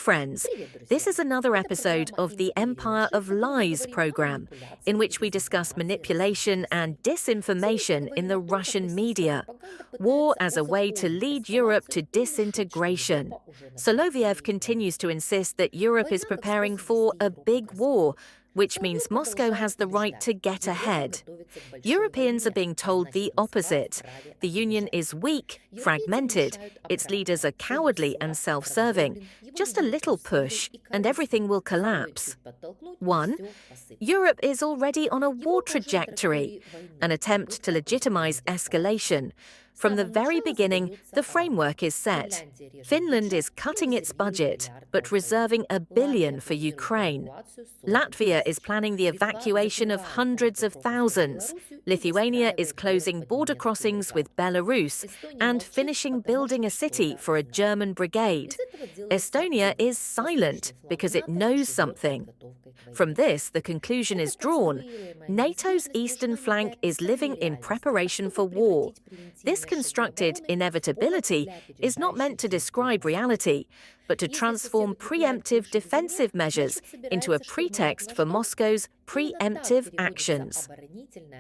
friends. This is another episode of the Empire of Lies program, in which we discuss manipulation and disinformation in the Russian media. War as a way to lead Europe to disintegration. Soloviev continues to insist that Europe is preparing for a big war, which means Moscow has the right to get ahead. Europeans are being told the opposite. The Union is weak, fragmented, its leaders are cowardly and self-serving. Just a little push, and everything will collapse. 1. Europe is already on a war trajectory, an attempt to legitimize escalation. From the very beginning, the framework is set. Finland is cutting its budget, but reserving $1 billion for Ukraine. Latvia is planning the evacuation of hundreds of thousands. Lithuania is closing border crossings with Belarus and finishing building a city for a German brigade. Estonia is silent because it knows something. From this, the conclusion is drawn. NATO's eastern flank is living in preparation for war. This constructed inevitability is not meant to describe reality, but to transform preemptive defensive measures into a pretext for Moscow's preemptive actions.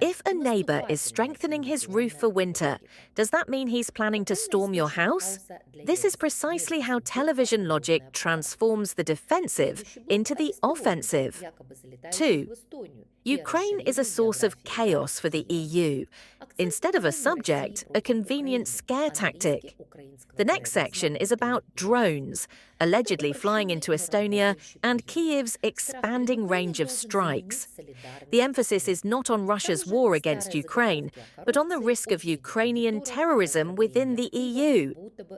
If a neighbor is strengthening his roof for winter, does that mean he's planning to storm your house? This is precisely how television logic transforms the defensive into the offensive. 2. Ukraine is a source of chaos for the EU. Instead of a subject, a convenient scare tactic. The next section is about drones, allegedly flying into Estonia, and Kyiv's expanding range of strikes. The emphasis is not on Russia's war against Ukraine, but on the risk of Ukrainian terrorism within the EU.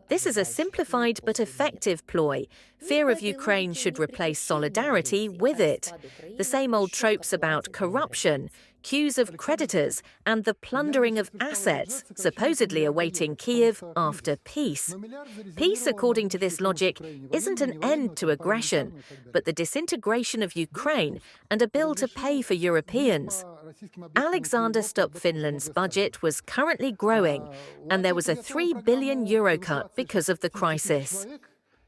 This is a simplified but effective ploy. Fear of Ukraine should replace solidarity with it. The same old tropes about corruption, queues of creditors, and the plundering of assets supposedly awaiting Kyiv after peace. Peace, according to this logic, isn't an end to aggression, but the disintegration of Ukraine and a bill to pay for Europeans. Alexander Stubb Finland's budget was currently growing, and there was a €3 billion cut because of the crisis.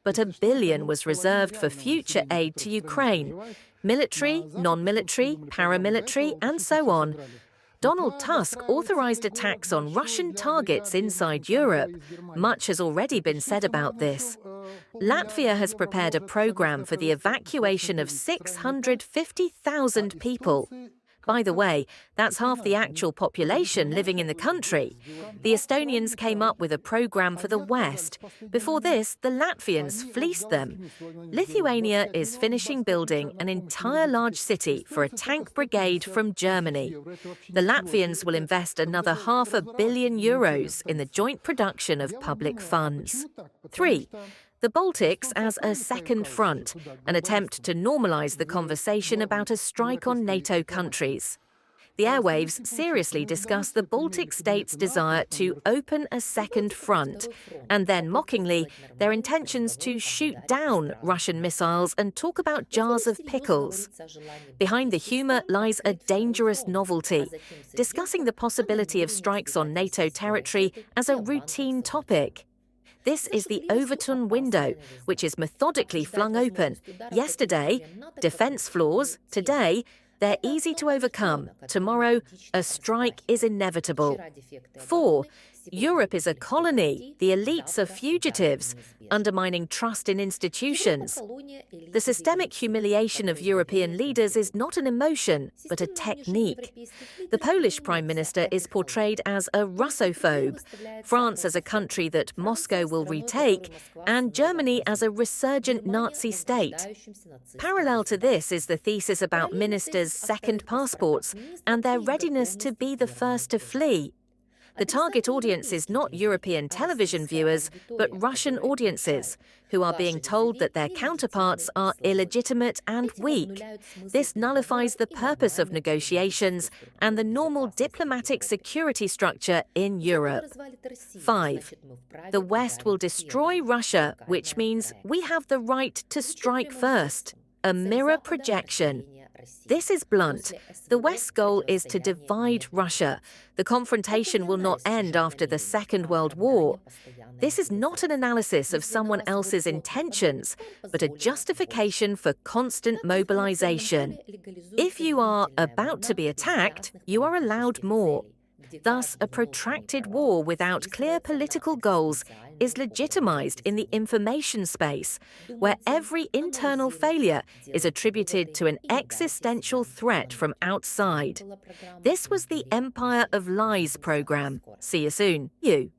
But $1 billion was reserved for future aid to Ukraine. Military, non-military, paramilitary, and so on. Donald Tusk authorized attacks on Russian targets inside Europe. Much has already been said about this. Latvia has prepared a program for the evacuation of 650,000 people. By the way, that's half the actual population living in the country. The Estonians came up with a program for the West. Before this, the Latvians fleeced them. Lithuania is finishing building an entire large city for a tank brigade from Germany. The Latvians will invest another €500 million in the joint production of public funds. 3. The Baltics as a second front, an attempt to normalize the conversation about a strike on NATO countries. The airwaves seriously discuss the Baltic states' desire to open a second front, and then mockingly, their intentions to shoot down Russian missiles and talk about jars of pickles. Behind the humor lies a dangerous novelty, discussing the possibility of strikes on NATO territory as a routine topic. This is the Overton window, which is methodically flung open. Yesterday, defense flaws. Today, they're easy to overcome. Tomorrow, a strike is inevitable. 4. Europe is a colony. The elites are fugitives, undermining trust in institutions. The systemic humiliation of European leaders is not an emotion, but a technique. The Polish Prime Minister is portrayed as a Russophobe, France as a country that Moscow will retake, and Germany as a resurgent Nazi state. Parallel to this is the thesis about ministers' second passports and their readiness to be the first to flee. The target audience is not European television viewers, but Russian audiences, who are being told that their counterparts are illegitimate and weak. This nullifies the purpose of negotiations and the normal diplomatic security structure in Europe. 5. The West will destroy Russia, which means we have the right to strike first. A mirror projection. This is blunt. The West's goal is to divide Russia. The confrontation will not end after the Second World War. This is not an analysis of someone else's intentions, but a justification for constant mobilization. If you are about to be attacked, you are allowed more. Thus, a protracted war without clear political goals is legitimized in the information space, where every internal failure is attributed to an existential threat from outside. This was the Empire of Lies program. See you soon. You.